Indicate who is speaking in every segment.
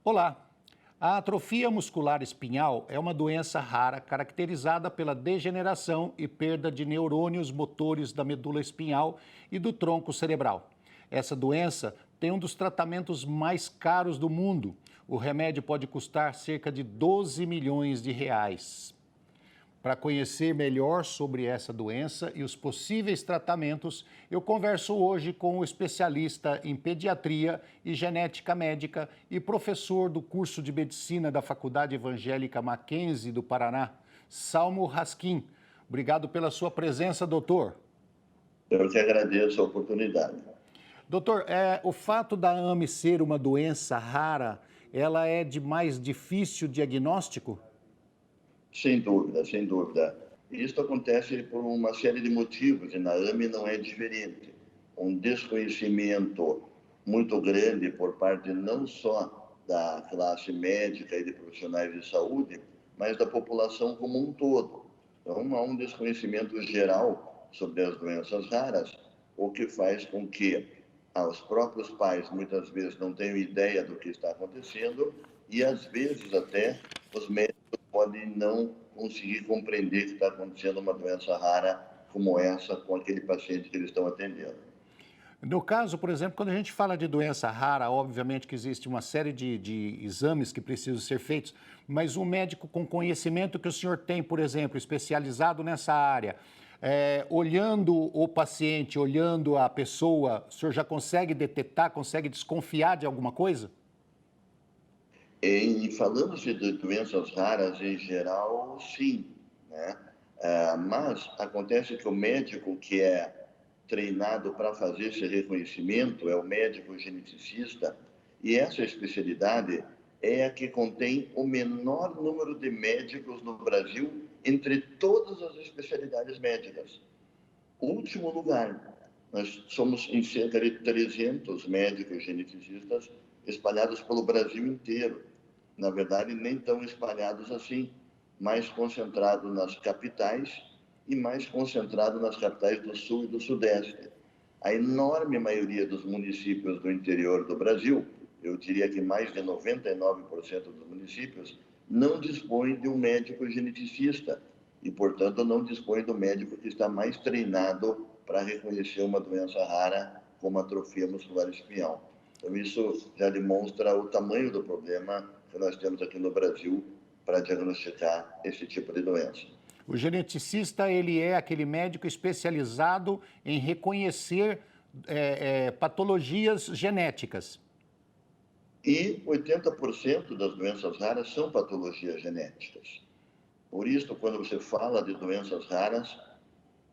Speaker 1: Olá! A atrofia muscular espinhal é uma doença rara caracterizada pela degeneração e perda de neurônios motores da medula espinhal e do tronco cerebral. Essa doença tem um dos tratamentos mais caros do mundo. O remédio pode custar cerca de 12 milhões de reais. Para conhecer melhor sobre essa doença e os possíveis tratamentos, eu converso hoje com o especialista em pediatria e genética médica e professor do curso de medicina da Faculdade Evangélica Mackenzie do Paraná, Salmo Raskin. Obrigado pela sua presença, doutor.
Speaker 2: Eu que agradeço a oportunidade.
Speaker 1: Doutor, o fato da AME ser uma doença rara, ela é de mais difícil diagnóstico?
Speaker 2: Sem dúvida, sem dúvida. Isso acontece por uma série de motivos, e na AME não é diferente. Um desconhecimento muito grande por parte não só da classe médica e de profissionais de saúde, mas da população como um todo. Então, há um desconhecimento geral sobre as doenças raras, o que faz com que os próprios pais muitas vezes não tenham ideia do que está acontecendo e, às vezes, até os médicos podem não conseguir compreender que está acontecendo uma doença rara como essa com aquele paciente que eles estão atendendo.
Speaker 1: No caso, por exemplo, quando a gente fala de doença rara, obviamente que existe uma série de exames que precisam ser feitos, mas um médico com conhecimento que o senhor tem, por exemplo, especializado nessa área, olhando o paciente, olhando a pessoa, o senhor já consegue detectar, consegue desconfiar de alguma coisa?
Speaker 2: Falando-se de doenças raras em geral, sim, né? Mas acontece que o médico que é treinado para fazer esse reconhecimento é o médico geneticista, e essa especialidade é a que contém o menor número de médicos no Brasil entre todas as especialidades médicas. Último lugar, nós somos em cerca de 300 médicos geneticistas espalhados pelo Brasil inteiro. Na verdade, nem tão espalhados assim, mais concentrado nas capitais e mais concentrado nas capitais do Sul e do Sudeste. A enorme maioria dos municípios do interior do Brasil, eu diria que mais de 99% dos municípios, não dispõe de um médico geneticista e, portanto, não dispõe do médico que está mais treinado para reconhecer uma doença rara como atrofia muscular espinhal. Então, isso já demonstra o tamanho do problema que nós temos aqui no Brasil para diagnosticar esse tipo de doença.
Speaker 1: O geneticista, ele é aquele médico especializado em reconhecer patologias genéticas.
Speaker 2: E 80% das doenças raras são patologias genéticas. Por isso, quando você fala de doenças raras,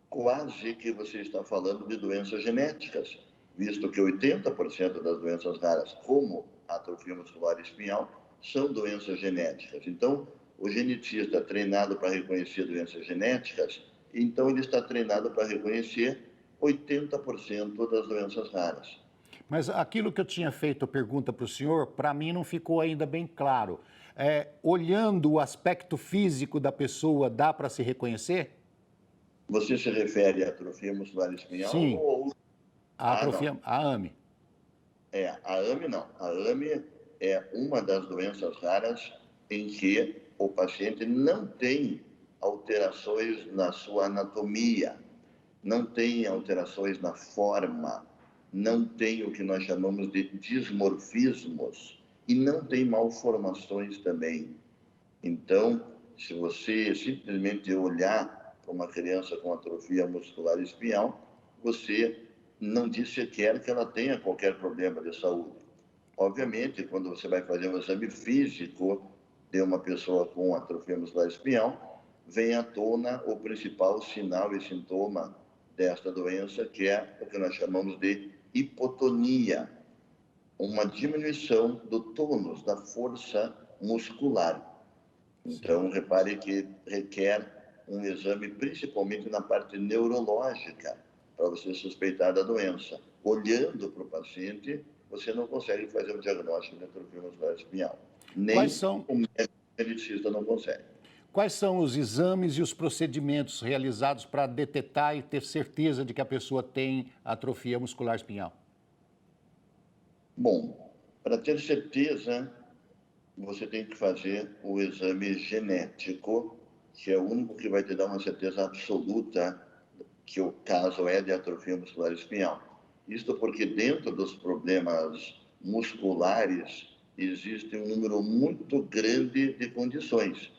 Speaker 2: quase que você está falando de doenças genéticas, visto que 80% das doenças raras, como a atrofia muscular espinhal, são doenças genéticas. Então, o genetista treinado para reconhecer doenças genéticas, então ele está treinado para reconhecer 80% das doenças raras.
Speaker 1: Mas aquilo que eu tinha feito a pergunta para o senhor, para mim não ficou ainda bem claro. Olhando o aspecto físico da pessoa, dá para se reconhecer?
Speaker 2: Você se refere à atrofia muscular espinhal
Speaker 1: Sim,
Speaker 2: ou...
Speaker 1: a
Speaker 2: Não.
Speaker 1: atrofia, a AME.
Speaker 2: A AME não. A AME é uma das doenças raras em que o paciente não tem alterações na sua anatomia, não tem alterações na forma, não tem o que nós chamamos de dismorfismos e não tem malformações também. Então, se você simplesmente olhar para uma criança com atrofia muscular espinhal, você não diz sequer que ela tenha qualquer problema de saúde. Obviamente, quando você vai fazer um exame físico de uma pessoa com atrofia muscular espinhal, vem à tona o principal sinal e sintoma desta doença, que é o que nós chamamos de hipotonia, uma diminuição do tônus, da força muscular. Então, repare que requer um exame, principalmente na parte neurológica, para você suspeitar da doença. Olhando para o paciente, você não consegue fazer o diagnóstico de atrofia muscular espinhal.
Speaker 1: Quais
Speaker 2: Nem
Speaker 1: são,
Speaker 2: o médico geneticista não consegue.
Speaker 1: quais são os exames e os procedimentos realizados para detectar e ter certeza de que a pessoa tem atrofia muscular espinhal?
Speaker 2: Bom, para ter certeza, você tem que fazer o exame genético, que é o único que vai te dar uma certeza absoluta que o caso é de atrofia muscular espinhal. Isto porque dentro dos problemas musculares existe um número muito grande de condições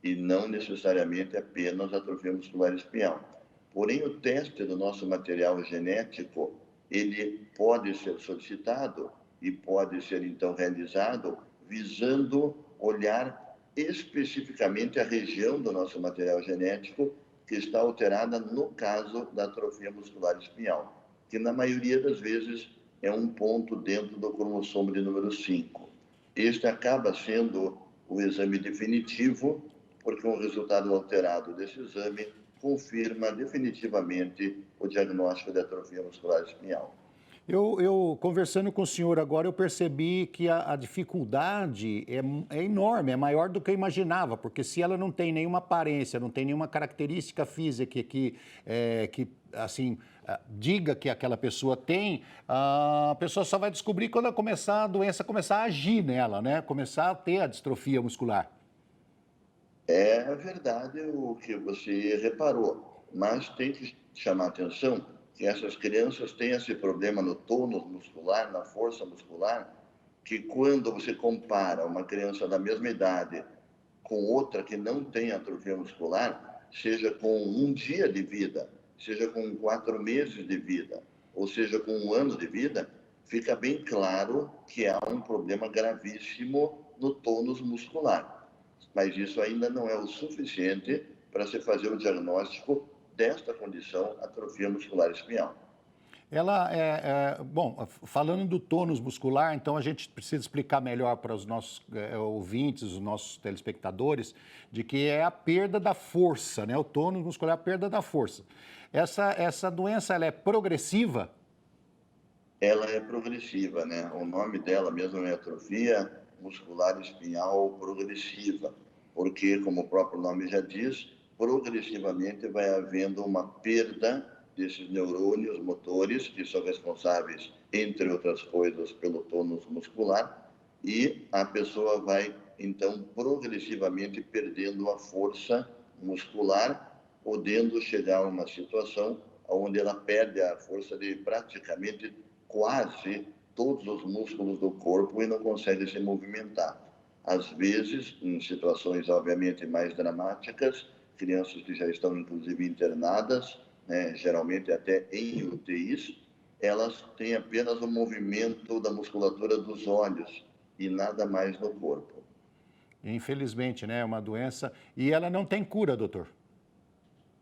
Speaker 2: e não necessariamente apenas atrofia muscular espinhal. Porém, o teste do nosso material genético, ele pode ser solicitado e pode ser então realizado visando olhar especificamente a região do nosso material genético que está alterada no caso da atrofia muscular espinhal, que na maioria das vezes é um ponto dentro do cromossomo de número 5. Este acaba sendo o exame definitivo, porque um resultado alterado desse exame confirma definitivamente o diagnóstico de atrofia muscular espinhal.
Speaker 1: Eu conversando com o senhor agora, eu percebi que a dificuldade é enorme, é maior do que eu imaginava, porque se ela não tem nenhuma aparência, não tem nenhuma característica física que assim, diga que aquela pessoa tem, a pessoa só vai descobrir quando a doença começar a agir nela, né? Começar a ter a distrofia muscular.
Speaker 2: É verdade o que você reparou, mas tem que chamar atenção que essas crianças têm esse problema no tônus muscular, na força muscular, que quando você compara uma criança da mesma idade com outra que não tem atrofia muscular, seja com um dia de vida, seja com 4 meses de vida, ou seja com um ano de vida, fica bem claro que há um problema gravíssimo no tônus muscular. Mas isso ainda não é o suficiente para se fazer o diagnóstico desta condição, atrofia muscular espinhal.
Speaker 1: Bom, falando do tônus muscular, então a gente precisa explicar melhor para os nossos ouvintes, os nossos telespectadores, de que é a perda da força, né? O tônus muscular é a perda da força. Essa doença, ela é progressiva?
Speaker 2: Ela é progressiva, né? O nome dela mesmo é atrofia muscular espinhal progressiva, porque, como o próprio nome já diz, progressivamente vai havendo uma perda desses neurônios motores, que são responsáveis, entre outras coisas, pelo tônus muscular, e a pessoa vai, então, progressivamente perdendo a força muscular, podendo chegar a uma situação onde ela perde a força de praticamente quase todos os músculos do corpo e não consegue se movimentar. Às vezes, em situações obviamente mais dramáticas, crianças que já estão inclusive internadas, né, geralmente até em UTIs, elas têm apenas o movimento da musculatura dos olhos e nada mais no corpo.
Speaker 1: Infelizmente, né? É uma doença. E ela não tem cura, doutor.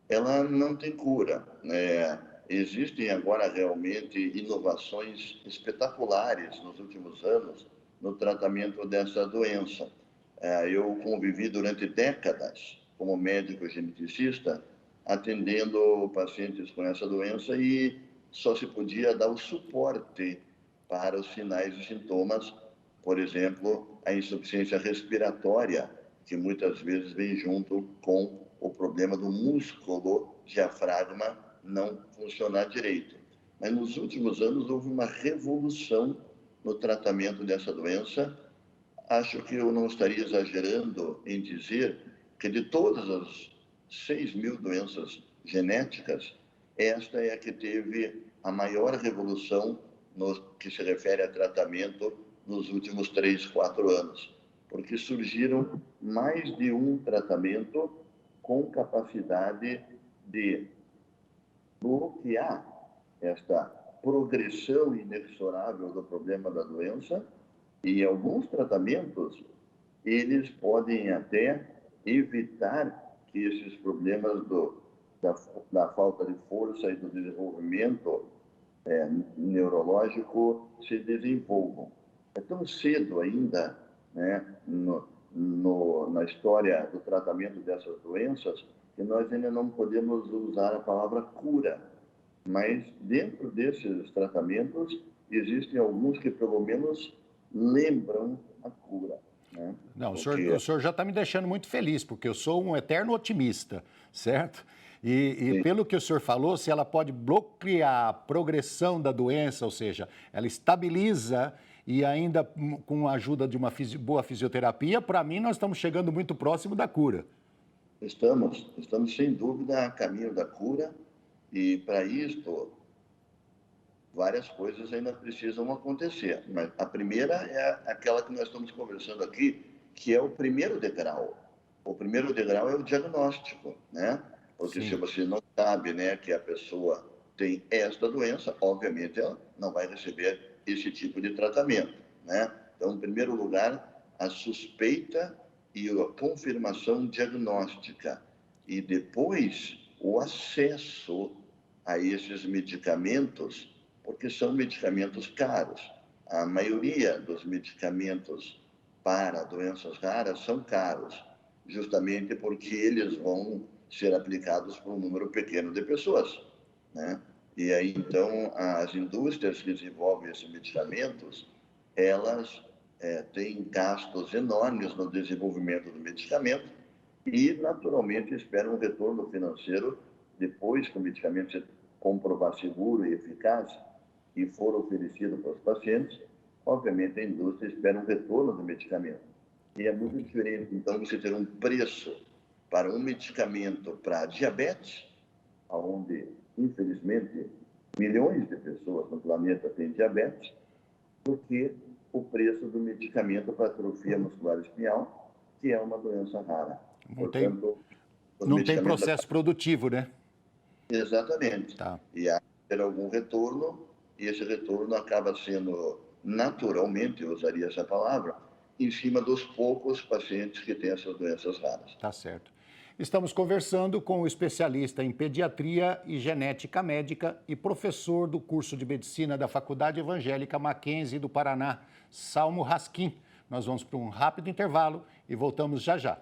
Speaker 2: Ela não tem cura, né? Existem agora realmente inovações espetaculares nos últimos anos no tratamento dessa doença. Eu convivi durante décadas como médico geneticista, atendendo pacientes com essa doença e só se podia dar o suporte para os sinais e sintomas, por exemplo, a insuficiência respiratória, que muitas vezes vem junto com o problema do músculo diafragma não funcionar direito. Mas nos últimos anos houve uma revolução no tratamento dessa doença. Acho que eu não estaria exagerando em dizer que de todas as 6.000 doenças genéticas, esta é a que teve a maior revolução no que se refere a tratamento nos últimos 3, 4 anos, porque surgiram mais de um tratamento com capacidade de bloquear esta progressão inexorável do problema da doença e alguns tratamentos, eles podem até evitar que esses problemas da falta de força e do desenvolvimento neurológico se desenvolvam. É tão cedo ainda, né, na história do tratamento dessas doenças, que nós ainda não podemos usar a palavra cura. Mas dentro desses tratamentos, existem alguns que pelo menos lembram a cura. Né?
Speaker 1: Não,
Speaker 2: Porque,
Speaker 1: o senhor já está me deixando muito feliz, porque eu sou um eterno otimista, certo? E
Speaker 2: sim,
Speaker 1: pelo que o senhor falou, se ela pode bloquear a progressão da doença, ou seja, ela estabiliza e ainda com a ajuda de uma boa fisioterapia, para mim nós estamos chegando muito próximo da cura.
Speaker 2: Estamos sem dúvida a caminho da cura, e para isto várias coisas ainda precisam acontecer. Mas a primeira é aquela que nós estamos conversando aqui, que é o primeiro degrau. O primeiro degrau é o diagnóstico, né? Porque
Speaker 1: Sim.
Speaker 2: se você não sabe, né, que a pessoa tem esta doença, obviamente ela não vai receber esse tipo de tratamento, né? Então, em primeiro lugar, a suspeita e a confirmação diagnóstica, e depois o acesso a esses medicamentos, porque são medicamentos caros. A maioria dos medicamentos para doenças raras são caros, justamente porque eles vão ser aplicados por um número pequeno de pessoas, né? E aí, então, as indústrias que desenvolvem esses medicamentos, elas têm gastos enormes no desenvolvimento do medicamento e, naturalmente, esperam um retorno financeiro depois que o medicamento se comprovar seguro e eficaz e for oferecido para os pacientes. Obviamente, a indústria espera um retorno do medicamento. E é muito diferente, então, você ter um preço para um medicamento para diabetes, onde, infelizmente, milhões de pessoas no planeta têm diabetes, do que o preço do medicamento para atrofia muscular espinhal, que é uma doença rara.
Speaker 1: Portanto, não tem processo produtivo, né?
Speaker 2: Exatamente.
Speaker 1: Tá.
Speaker 2: E há que ter algum retorno, e esse retorno acaba sendo naturalmente, eu usaria essa palavra, em cima dos poucos pacientes que têm essas doenças raras.
Speaker 1: Tá certo. Estamos conversando com o especialista em pediatria e genética médica e professor do curso de medicina da Faculdade Evangélica Mackenzie do Paraná, Salmo Raskin. Nós vamos para um rápido intervalo e voltamos já já.